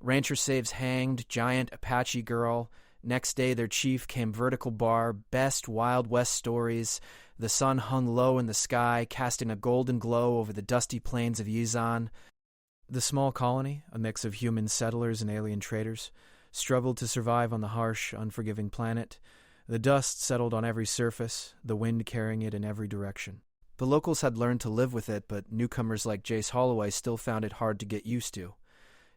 Rancher saves hanged, giant Apache girl. Next day their chief came vertical bar, best Wild West stories. The sun hung low in the sky, casting a golden glow over the dusty plains of Yizan. The small colony, a mix of human settlers and alien traders, struggled to survive on the harsh, unforgiving planet. The dust settled on every surface, the wind carrying it in every direction. The locals had learned to live with it, but newcomers like Jace Holloway still found it hard to get used to.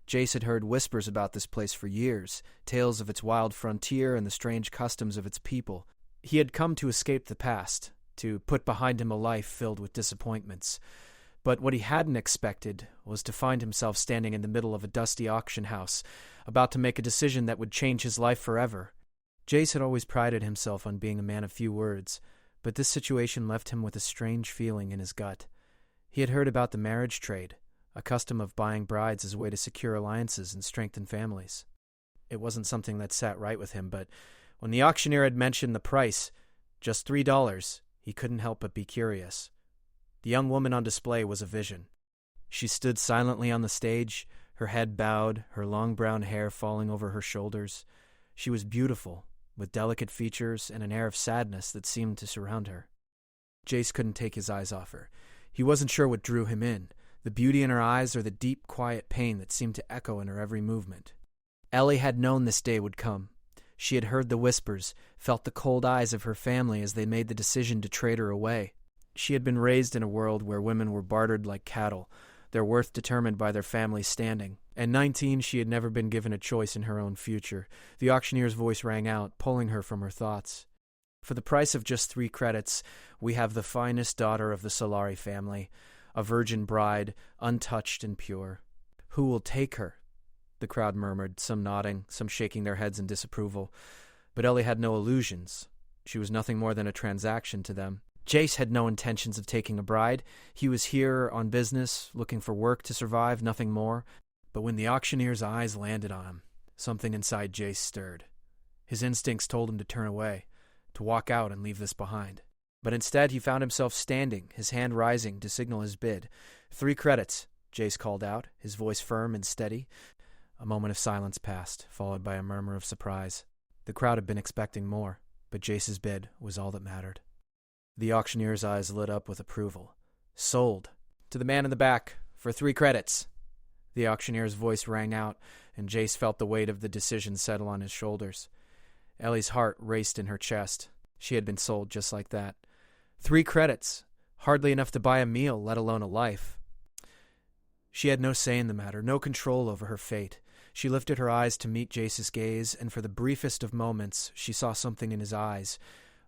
Jace had heard whispers about this place for years, tales of its wild frontier and the strange customs of its people. He had come to escape the past, to put behind him a life filled with disappointments. But what he hadn't expected was to find himself standing in the middle of a dusty auction house, about to make a decision that would change his life forever. Jace had always prided himself on being a man of few words, but this situation left him with a strange feeling in his gut. He had heard about the marriage trade, a custom of buying brides as a way to secure alliances and strengthen families. It wasn't something that sat right with him, but when the auctioneer had mentioned the price, just $3, he couldn't help but be curious. The young woman on display was a vision. She stood silently on the stage, her head bowed, her long brown hair falling over her shoulders. She was beautiful, with delicate features and an air of sadness that seemed to surround her. Jace couldn't take his eyes off her. He wasn't sure what drew him in, the beauty in her eyes or the deep, quiet pain that seemed to echo in her every movement. Ellie had known this day would come. She had heard the whispers, felt the cold eyes of her family as they made the decision to trade her away. She had been raised in a world where women were bartered like cattle, their worth determined by their family's standing. At 19, she had never been given a choice in her own future. The auctioneer's voice rang out, pulling her from her thoughts. For the price of just 3 credits, we have the finest daughter of the Solari family, a virgin bride, untouched and pure. Who will take her? The crowd murmured, some nodding, some shaking their heads in disapproval. But Ellie had no illusions. She was nothing more than a transaction to them. Jace had no intentions of taking a bride. He was here on business, looking for work to survive, nothing more. But when the auctioneer's eyes landed on him, something inside Jace stirred. His instincts told him to turn away, to walk out and leave this behind. But instead he found himself standing, his hand rising to signal his bid. 3 credits, Jace called out, his voice firm and steady. A moment of silence passed, followed by a murmur of surprise. The crowd had been expecting more, but Jace's bid was all that mattered. The auctioneer's eyes lit up with approval. Sold. To the man in the back, for 3 credits. The auctioneer's voice rang out, and Jace felt the weight of the decision settle on his shoulders. Ellie's heart raced in her chest. She had been sold just like that. 3 credits. Hardly enough to buy a meal, let alone a life. She had no say in the matter, no control over her fate. She lifted her eyes to meet Jace's gaze, and for the briefest of moments, she saw something in his eyes.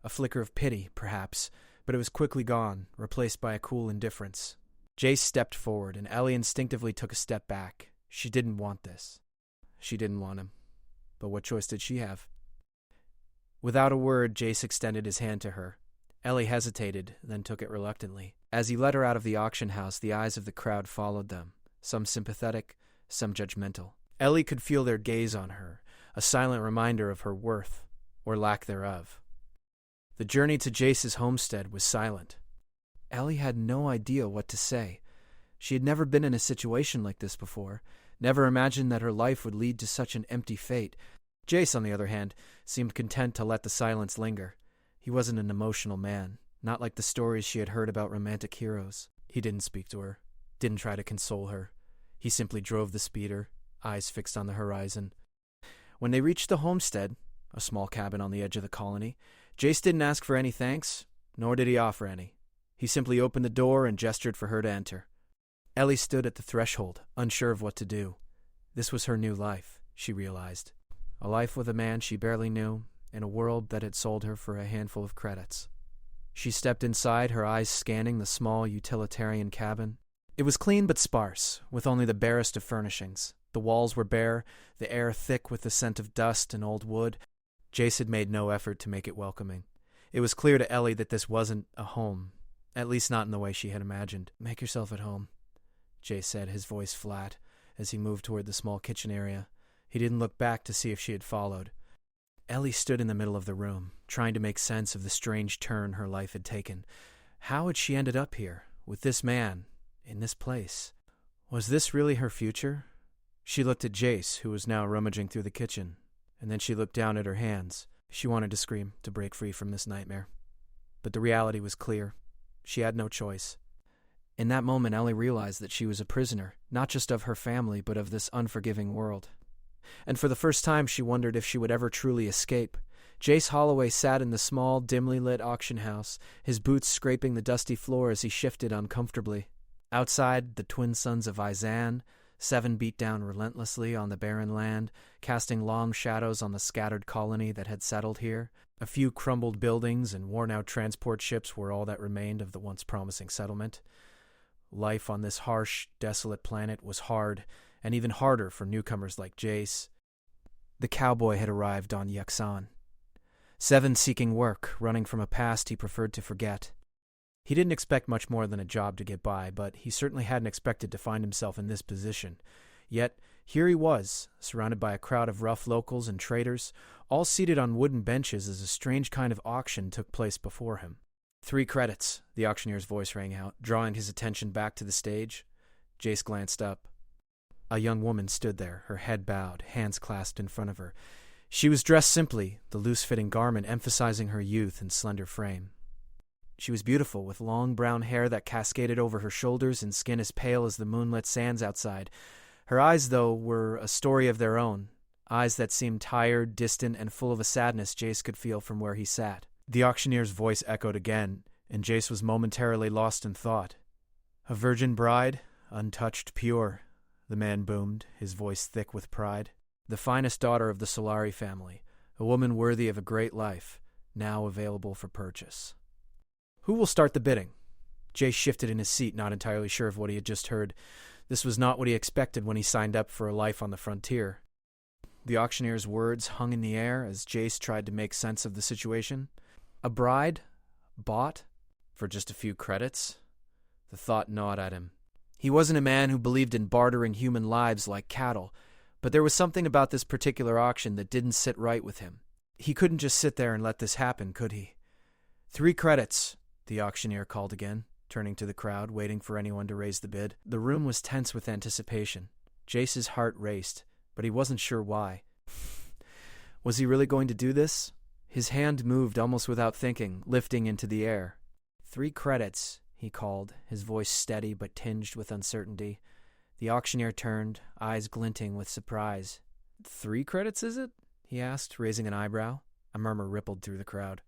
A flicker of pity, perhaps, but it was quickly gone, replaced by a cool indifference. Jace stepped forward, and Ellie instinctively took a step back. She didn't want this. She didn't want him. But what choice did she have? Without a word, Jace extended his hand to her. Ellie hesitated, then took it reluctantly. As he led her out of the auction house, the eyes of the crowd followed them, some sympathetic, some judgmental. Ellie could feel their gaze on her, a silent reminder of her worth, or lack thereof. The journey to Jace's homestead was silent. Ellie had no idea what to say. She had never been in a situation like this before, never imagined that her life would lead to such an empty fate. Jace, on the other hand, seemed content to let the silence linger. He wasn't an emotional man, not like the stories she had heard about romantic heroes. He didn't speak to her, didn't try to console her. He simply drove the speeder, eyes fixed on the horizon. When they reached the homestead, a small cabin on the edge of the colony, Jace didn't ask for any thanks, nor did he offer any. He simply opened the door and gestured for her to enter. Ellie stood at the threshold, unsure of what to do. This was her new life, she realized. A life with a man she barely knew, in a world that had sold her for a handful of credits. She stepped inside, her eyes scanning the small utilitarian cabin. It was clean but sparse, with only the barest of furnishings. The walls were bare, the air thick with the scent of dust and old wood. Jace had made no effort to make it welcoming. It was clear to Ellie that this wasn't a home, at least not in the way she had imagined. "Make yourself at home," Jace said, his voice flat, as he moved toward the small kitchen area. He didn't look back to see if she had followed. Ellie stood in the middle of the room, trying to make sense of the strange turn her life had taken. How had she ended up here, with this man, in this place? Was this really her future? She looked at Jace, who was now rummaging through the kitchen, and then she looked down at her hands. She wanted to scream to break free from this nightmare. But the reality was clear. She had no choice. In that moment, Ellie realized that she was a prisoner, not just of her family, but of this unforgiving world. And for the first time, she wondered if she would ever truly escape. Jace Holloway sat in the small, dimly lit auction house, his boots scraping the dusty floor as he shifted uncomfortably. Outside, the twin sons of Izan, 7 beat down relentlessly on the barren land, casting long shadows on the scattered colony that had settled here. A few crumbled buildings and worn-out transport ships were all that remained of the once promising settlement. Life on this harsh, desolate planet was hard, and even harder for newcomers like Jace. The cowboy had arrived on Yuxan. 7 seeking work, running from a past he preferred to forget. He didn't expect much more than a job to get by, but he certainly hadn't expected to find himself in this position. Yet, here he was, surrounded by a crowd of rough locals and traders, all seated on wooden benches as a strange kind of auction took place before him. 3 credits, the auctioneer's voice rang out, drawing his attention back to the stage. Jace glanced up. A young woman stood there, her head bowed, hands clasped in front of her. She was dressed simply, the loose-fitting garment emphasizing her youth and slender frame. She was beautiful, with long brown hair that cascaded over her shoulders and skin as pale as the moonlit sands outside. Her eyes, though, were a story of their own, eyes that seemed tired, distant, and full of a sadness Jace could feel from where he sat. The auctioneer's voice echoed again, and Jace was momentarily lost in thought. "A virgin bride, untouched, pure," the man boomed, his voice thick with pride. "The finest daughter of the Solari family, a woman worthy of a great life, now available for purchase." "Who will start the bidding?" Jace shifted in his seat, not entirely sure of what he had just heard. This was not what he expected when he signed up for a life on the frontier. The auctioneer's words hung in the air as Jace tried to make sense of the situation. A bride? Bought? For just a few credits? The thought gnawed at him. He wasn't a man who believed in bartering human lives like cattle, but there was something about this particular auction that didn't sit right with him. He couldn't just sit there and let this happen, could he? 3 credits, the auctioneer called again, turning to the crowd, waiting for anyone to raise the bid. The room was tense with anticipation. Jace's heart raced, but he wasn't sure why. Was he really going to do this? His hand moved almost without thinking, lifting into the air. 3 credits, he called, his voice steady but tinged with uncertainty. The auctioneer turned, eyes glinting with surprise. 3 credits, is it? He asked, raising an eyebrow. A murmur rippled through the crowd.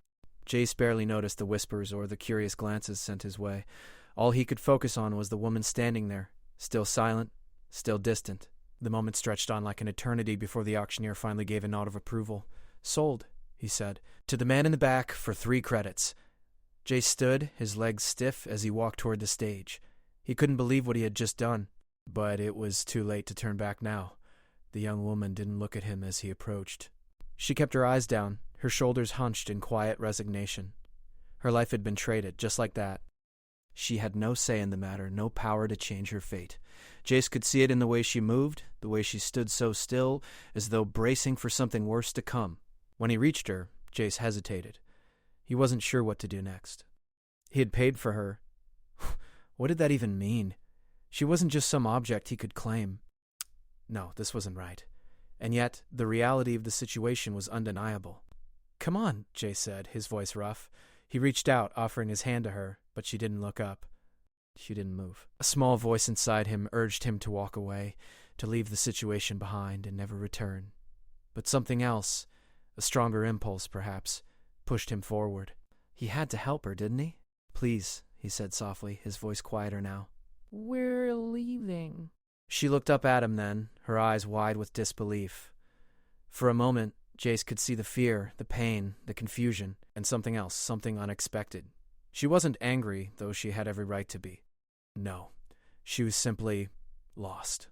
Jace barely noticed the whispers or the curious glances sent his way. All he could focus on was the woman standing there, still silent, still distant. The moment stretched on like an eternity before the auctioneer finally gave a nod of approval. "Sold," he said, "to the man in the back for 3 credits." Jace stood, his legs stiff, as he walked toward the stage. He couldn't believe what he had just done, but it was too late to turn back now. The young woman didn't look at him as he approached. She kept her eyes down, her shoulders hunched in quiet resignation. Her life had been traded, just like that. She had no say in the matter, no power to change her fate. Jace could see it in the way she moved, the way she stood so still, as though bracing for something worse to come. When he reached her, Jace hesitated. He wasn't sure what to do next. He had paid for her. What did that even mean? She wasn't just some object he could claim. No, this wasn't right. And yet, the reality of the situation was undeniable. "Come on," Jace said, his voice rough. He reached out, offering his hand to her, but she didn't look up. She didn't move. A small voice inside him urged him to walk away, to leave the situation behind and never return. But something else, a stronger impulse perhaps, pushed him forward. He had to help her, didn't he? "Please," he said softly, his voice quieter now. "We're leaving." She looked up at him then, her eyes wide with disbelief. For a moment, Jace could see the fear, the pain, the confusion, and something else, something unexpected. She wasn't angry, though she had every right to be. No, she was simply lost.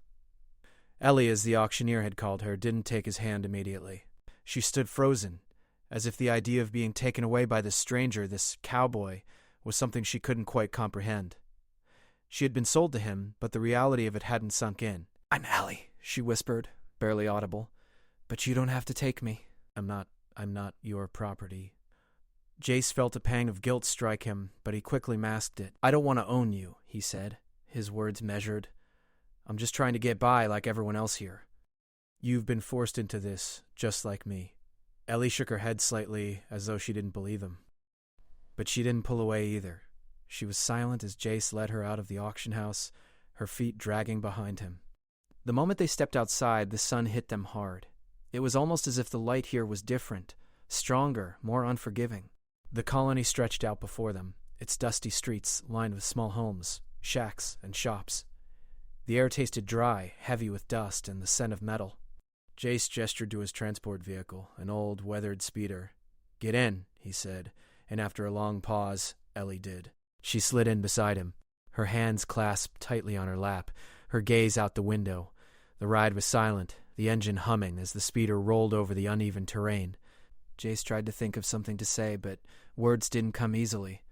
Ellie, as the auctioneer had called her, didn't take his hand immediately. She stood frozen, as if the idea of being taken away by this stranger, this cowboy, was something she couldn't quite comprehend. She had been sold to him, but the reality of it hadn't sunk in. "I'm Ellie," she whispered, barely audible. "But you don't have to take me. I'm not your property." Jace felt a pang of guilt strike him, but he quickly masked it. "I don't want to own you," he said, his words measured. I'm just trying to get by like everyone else here. You've been forced into this, just like me. Ellie shook her head slightly, as though she didn't believe him. But she didn't pull away either. She was silent as Jace led her out of the auction house, her feet dragging behind him. The moment they stepped outside, the sun hit them hard. It was almost as if the light here was different, stronger, more unforgiving. The colony stretched out before them, its dusty streets lined with small homes, shacks, and shops. The air tasted dry, heavy with dust and the scent of metal. Jace gestured to his transport vehicle, an old, weathered speeder. "Get in," he said, and after a long pause, Ellie did. She slid in beside him, her hands clasped tightly on her lap, her gaze out the window. The ride was silent, the engine humming as the speeder rolled over the uneven terrain. Jace tried to think of something to say, but words didn't come easily.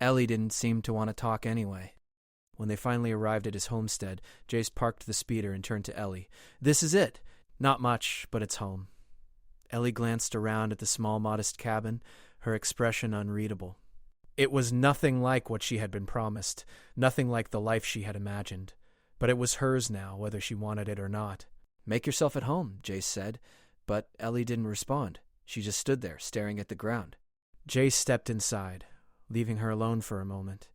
Ellie didn't seem to want to talk anyway. When they finally arrived at his homestead, Jace parked the speeder and turned to Ellie. "This is it. Not much, but it's home." Ellie glanced around at the small, modest cabin, her expression unreadable. It was nothing like what she had been promised, nothing like the life she had imagined. But it was hers now, whether she wanted it or not. "Make yourself at home," Jace said, but Ellie didn't respond. She just stood there, staring at the ground. Jace stepped inside, leaving her alone for a moment.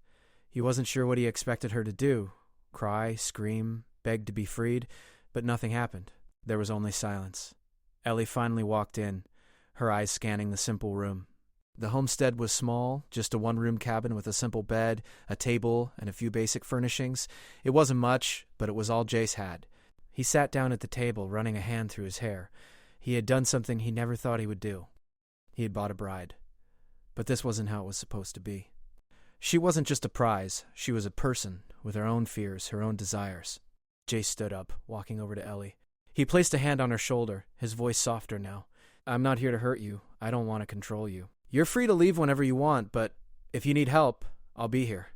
He wasn't sure what he expected her to do. Cry, scream, beg to be freed, but nothing happened. There was only silence. Ellie finally walked in, her eyes scanning the simple room. The homestead was small, just a one-room cabin with a simple bed, a table, and a few basic furnishings. It wasn't much, but it was all Jace had. He sat down at the table, running a hand through his hair. He had done something he never thought he would do. He had bought a bride. But this wasn't how it was supposed to be. She wasn't just a prize. She was a person, with her own fears, her own desires. Jace stood up, walking over to Ellie. He placed a hand on her shoulder, his voice softer now. "I'm not here to hurt you. I don't want to control you. You're free to leave whenever you want, but if you need help, I'll be here."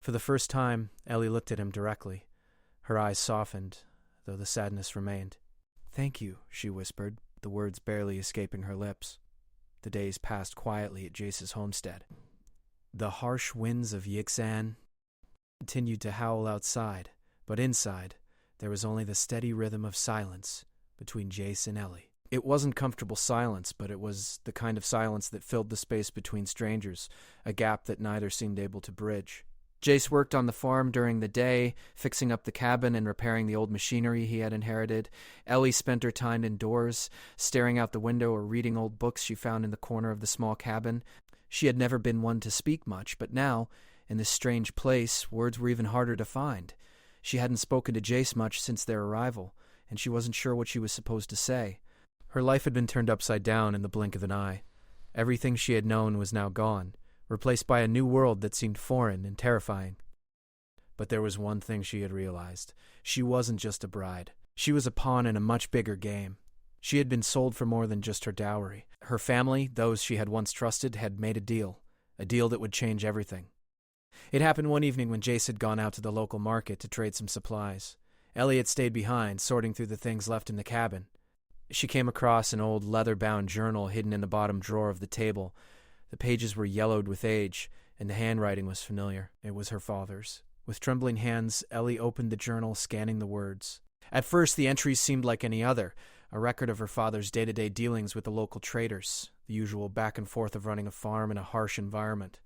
For the first time, Ellie looked at him directly. Her eyes softened, though the sadness remained. "Thank you," she whispered, the words barely escaping her lips. The days passed quietly at Jace's homestead. The harsh winds of Yixan continued to howl outside, but inside, there was only the steady rhythm of silence between Jace and Ellie. It wasn't comfortable silence, but it was the kind of silence that filled the space between strangers, a gap that neither seemed able to bridge. Jace worked on the farm during the day, fixing up the cabin and repairing the old machinery he had inherited. Ellie spent her time indoors, staring out the window or reading old books she found in the corner of the small cabin. She had never been one to speak much, but now, in this strange place, words were even harder to find. She hadn't spoken to Jace much since their arrival, and she wasn't sure what she was supposed to say. Her life had been turned upside down in the blink of an eye. Everything she had known was now gone, replaced by a new world that seemed foreign and terrifying. But there was one thing she had realized. She wasn't just a bride. She was a pawn in a much bigger game. She had been sold for more than just her dowry. Her family, those she had once trusted, had made a deal that would change everything. It happened one evening when Jace had gone out to the local market to trade some supplies. Ellie had stayed behind, sorting through the things left in the cabin. She came across an old leather-bound journal hidden in the bottom drawer of the table. The pages were yellowed with age, and the handwriting was familiar. It was her father's. With trembling hands, Ellie opened the journal, scanning the words. At first, the entries seemed like any other, a record of her father's day-to-day dealings with the local traders, the usual back and forth of running a farm in a harsh environment.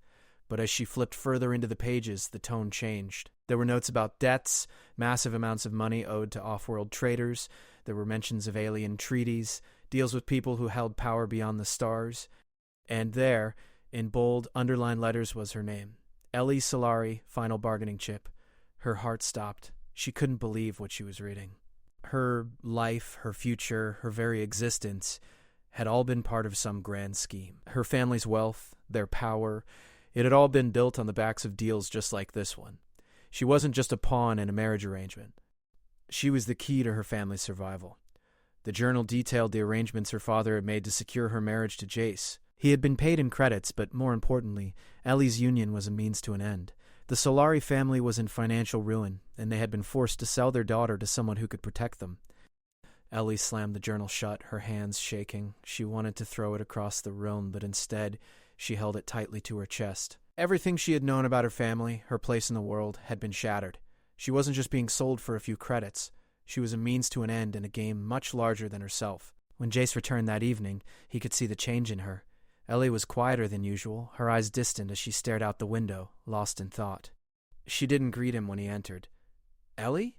But as she flipped further into the pages, the tone changed. There were notes about debts, massive amounts of money owed to off-world traders. There were mentions of alien treaties, deals with people who held power beyond the stars. And there, in bold, underlined letters, was her name. Ellie Solari, final bargaining chip. Her heart stopped. She couldn't believe what she was reading. Her life, her future, her very existence had all been part of some grand scheme. Her family's wealth, their power, it had all been built on the backs of deals just like this one. She wasn't just a pawn in a marriage arrangement. She was the key to her family's survival. The journal detailed the arrangements her father had made to secure her marriage to Jace. He had been paid in credits, but more importantly, Ellie's union was a means to an end. The Solari family was in financial ruin, and they had been forced to sell their daughter to someone who could protect them. Ellie slammed the journal shut, her hands shaking. She wanted to throw it across the room, but instead, she held it tightly to her chest. Everything she had known about her family, her place in the world, had been shattered. She wasn't just being sold for a few credits. She was a means to an end in a game much larger than herself. When Jace returned that evening, he could see the change in her. Ellie was quieter than usual, her eyes distant as she stared out the window, lost in thought. She didn't greet him when he entered. "Ellie?"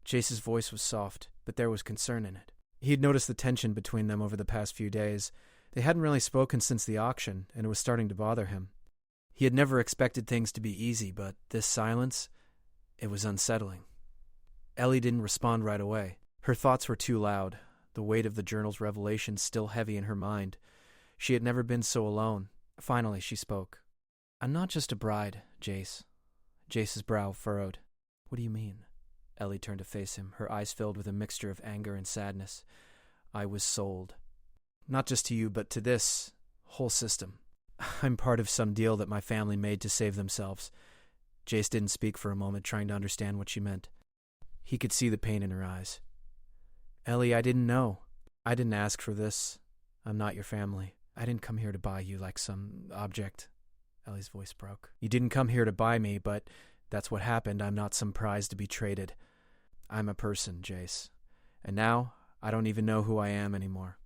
Jace's voice was soft, but there was concern in it. He'd noticed the tension between them over the past few days. They hadn't really spoken since the auction, and it was starting to bother him. He had never expected things to be easy, but this silence, it was unsettling. Ellie didn't respond right away. Her thoughts were too loud, the weight of the journal's revelations still heavy in her mind. She had never been so alone. Finally, she spoke. "I'm not just a bride, Jace." Jace's brow furrowed. "What do you mean?" Ellie turned to face him, her eyes filled with a mixture of anger and sadness. "I was sold. Not just to you, but to this whole system. I'm part of some deal that my family made to save themselves." Jace didn't speak for a moment, trying to understand what she meant. He could see the pain in her eyes. "Ellie, I didn't know. I didn't ask for this. I'm not your family. I didn't come here to buy you like some object." Ellie's voice broke. "You didn't come here to buy me, but that's what happened. I'm not some prize to be traded. I'm a person, Jace. And now, I don't even know who I am anymore."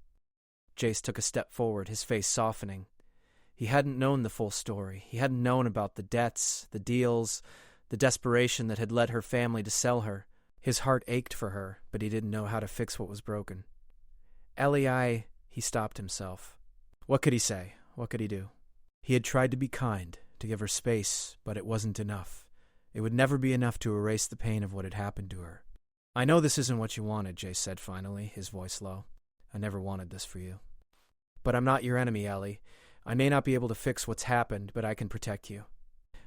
Jace took a step forward, his face softening. He hadn't known the full story. He hadn't known about the debts, the deals, the desperation that had led her family to sell her. His heart ached for her, but he didn't know how to fix what was broken. "Ellie, He stopped himself. What could he say? What could he do? He had tried to be kind, to give her space, but it wasn't enough. It would never be enough to erase the pain of what had happened to her. "I know this isn't what you wanted," Jace said finally, his voice low. "I never wanted this for you. But I'm not your enemy, Ellie. I may not be able to fix what's happened, but I can protect you.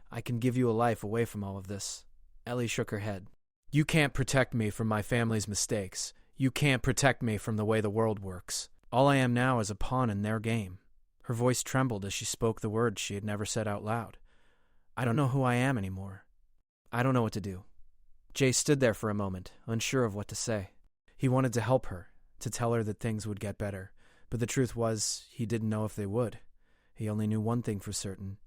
I can give you a life away from all of this." Ellie shook her head. "You can't protect me from my family's mistakes. You can't protect me from the way the world works. All I am now is a pawn in their game." Her voice trembled as she spoke the words she had never said out loud. "I don't know who I am anymore. I don't know what to do." Jay stood there for a moment, unsure of what to say. He wanted to help her, to tell her that things would get better, but the truth was, he didn't know if they would. He only knew one thing for certain.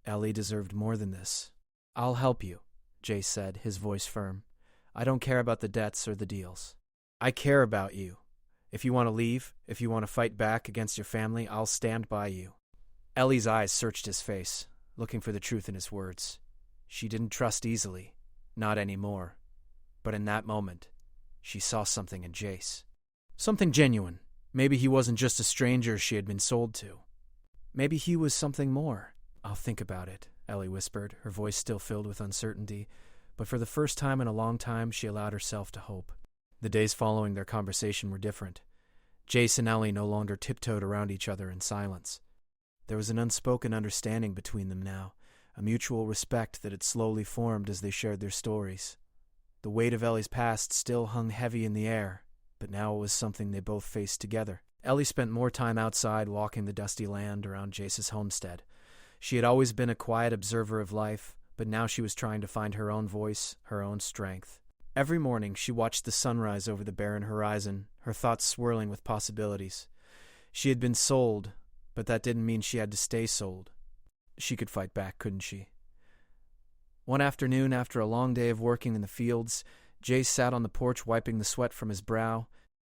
Ellie deserved more than this. "I'll help you," Jay said, his voice firm. "I don't care about the debts or the deals. I care about you. If you want to leave, if you want to fight back against your family, I'll stand by you." Ellie's eyes searched his face, looking for the truth in his words. She didn't trust easily, not anymore. But in that moment, she saw something in Jace. Something genuine. Maybe he wasn't just a stranger she had been sold to. Maybe he was something more. "I'll think about it," Ellie whispered, her voice still filled with uncertainty. But for the first time in a long time, she allowed herself to hope. The days following their conversation were different. Jace and Ellie no longer tiptoed around each other in silence. There was an unspoken understanding between them now, a mutual respect that had slowly formed as they shared their stories. The weight of Ellie's past still hung heavy in the air, but now it was something they both faced together. Ellie spent more time outside walking the dusty land around Jace's homestead. She had always been a quiet observer of life, but now she was trying to find her own voice, her own strength. Every morning she watched the sunrise over the barren horizon, her thoughts swirling with possibilities. She had been sold, but that didn't mean she had to stay sold. She could fight back, couldn't she? One afternoon, after a long day of working in the fields, Jace sat on the porch wiping the sweat from his brow.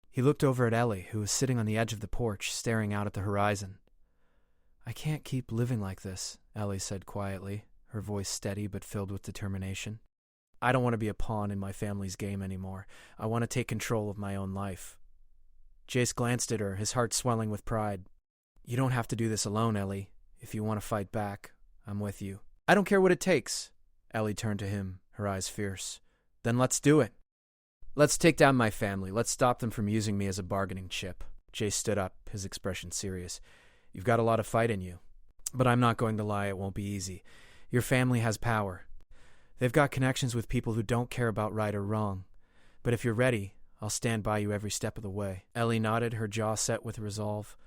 He looked over at Ellie, who was sitting on the edge of the porch, staring out at the horizon. "I can't keep living like this," Ellie said quietly, her voice steady but filled with determination. "I don't want to be a pawn in my family's game anymore. I want to take control of my own life." Jace glanced at her, his heart swelling with pride. "You don't have to do this alone, Ellie. If you want to fight back, I'm with you." "I don't care what it takes." Ellie turned to him, her eyes fierce. "Then let's do it. Let's take down my family. Let's stop them from using me as a bargaining chip." Jace stood up, his expression serious. "You've got a lot of fight in you. But I'm not going to lie, it won't be easy. Your family has power. They've got connections with people who don't care about right or wrong. But if you're ready, I'll stand by you every step of the way." Ellie nodded, her jaw set with resolve.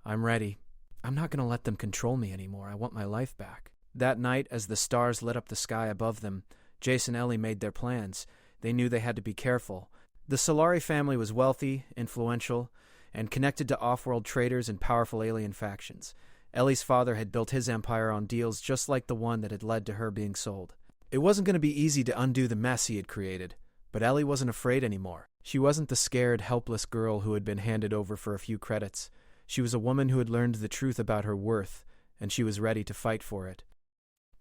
"I'm ready. I'm not going to let them control me anymore. I want my life back." That night, as the stars lit up the sky above them, Jace and Ellie made their plans. They knew they had to be careful. The Solari family was wealthy, influential, and connected to off-world traders and powerful alien factions. Ellie's father had built his empire on deals just like the one that had led to her being sold. It wasn't going to be easy to undo the mess he had created, but Ellie wasn't afraid anymore. She wasn't the scared, helpless girl who had been handed over for a few credits. She was a woman who had learned the truth about her worth, and she was ready to fight for it.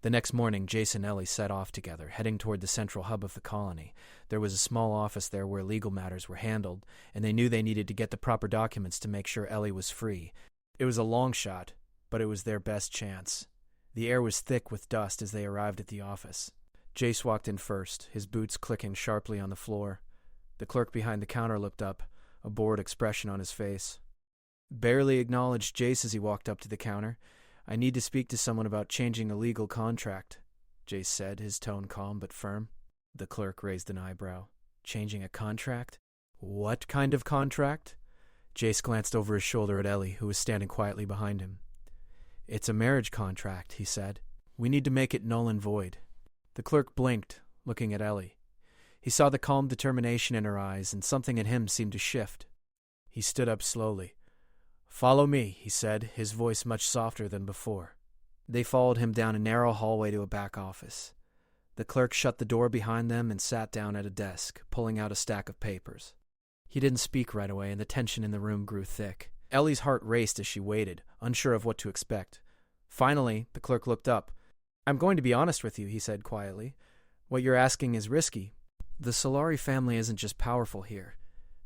The next morning, Jace and Ellie set off together, heading toward the central hub of the colony. There was a small office there where legal matters were handled, and they knew they needed to get the proper documents to make sure Ellie was free. It was a long shot, but it was their best chance. The air was thick with dust as they arrived at the office. Jace walked in first, his boots clicking sharply on the floor. The clerk behind the counter looked up, a bored expression on his face. Barely acknowledged Jace as he walked up to the counter. "I need to speak to someone about changing a legal contract," Jace said, his tone calm but firm. The clerk raised an eyebrow. "Changing a contract? What kind of contract?" Jace glanced over his shoulder at Ellie, who was standing quietly behind him. "It's a marriage contract," he said. "We need to make it null and void." The clerk blinked, looking at Ellie. He saw the calm determination in her eyes, and something in him seemed to shift. He stood up slowly. "Follow me," he said, his voice much softer than before. They followed him down a narrow hallway to a back office. The clerk shut the door behind them and sat down at a desk, pulling out a stack of papers. He didn't speak right away, and the tension in the room grew thick. Ellie's heart raced as she waited, unsure of what to expect. Finally, the clerk looked up. "I'm going to be honest with you," he said quietly. "What you're asking is risky. The Solari family isn't just powerful here.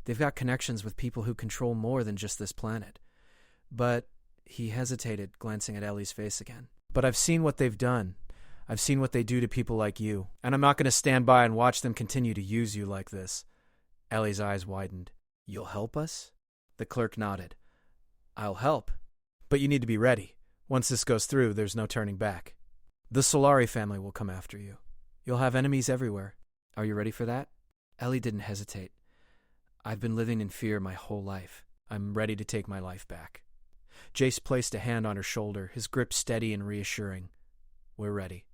They've got connections with people who control more than just this planet. But," he hesitated, glancing at Ellie's face again, "but I've seen what they've done. I've seen what they do to people like you, and I'm not going to stand by and watch them continue to use you like this." Ellie's eyes widened. "You'll help us?" The clerk nodded. "I'll help. But you need to be ready. Once this goes through, there's no turning back. The Solari family will come after you. You'll have enemies everywhere. Are you ready for that?" Ellie didn't hesitate. "I've been living in fear my whole life. I'm ready to take my life back." Jace placed a hand on her shoulder, his grip steady and reassuring. "We're ready."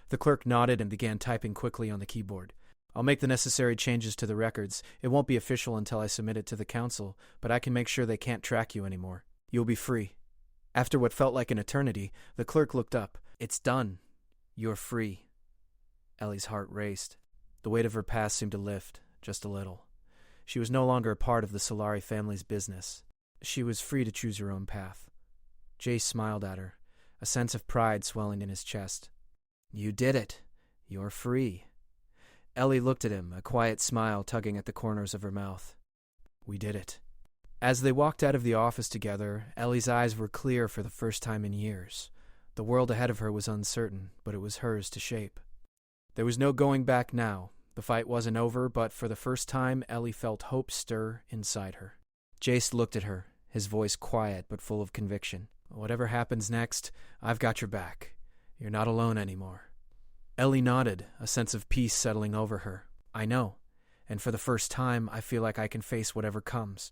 The clerk nodded and began typing quickly on the keyboard. "I'll make the necessary changes to the records. It won't be official until I submit it to the council, but I can make sure they can't track you anymore. You'll be free." After what felt like an eternity, the clerk looked up. "It's done. You're free." Ellie's heart raced. The weight of her past seemed to lift, just a little. She was no longer a part of the Solari family's business. She was free to choose her own path. Jace smiled at her, a sense of pride swelling in his chest. "You did it. You're free." Ellie looked at him, a quiet smile tugging at the corners of her mouth. "We did it." As they walked out of the office together, Ellie's eyes were clear for the first time in years. The world ahead of her was uncertain, but it was hers to shape. There was no going back now. The fight wasn't over, but for the first time, Ellie felt hope stir inside her. Jace looked at her, his voice quiet but full of conviction. "Whatever happens next, I've got your back. You're not alone anymore." Ellie nodded, a sense of peace settling over her. "I know, and for the first time, I feel like I can face whatever comes."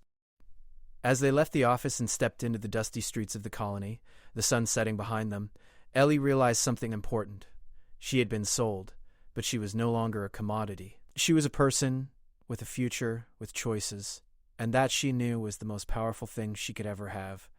As they left the office and stepped into the dusty streets of the colony, the sun setting behind them, Ellie realized something important. She had been sold, but she was no longer a commodity. She was a person, with a future, with choices, and that she knew was the most powerful thing she could ever have.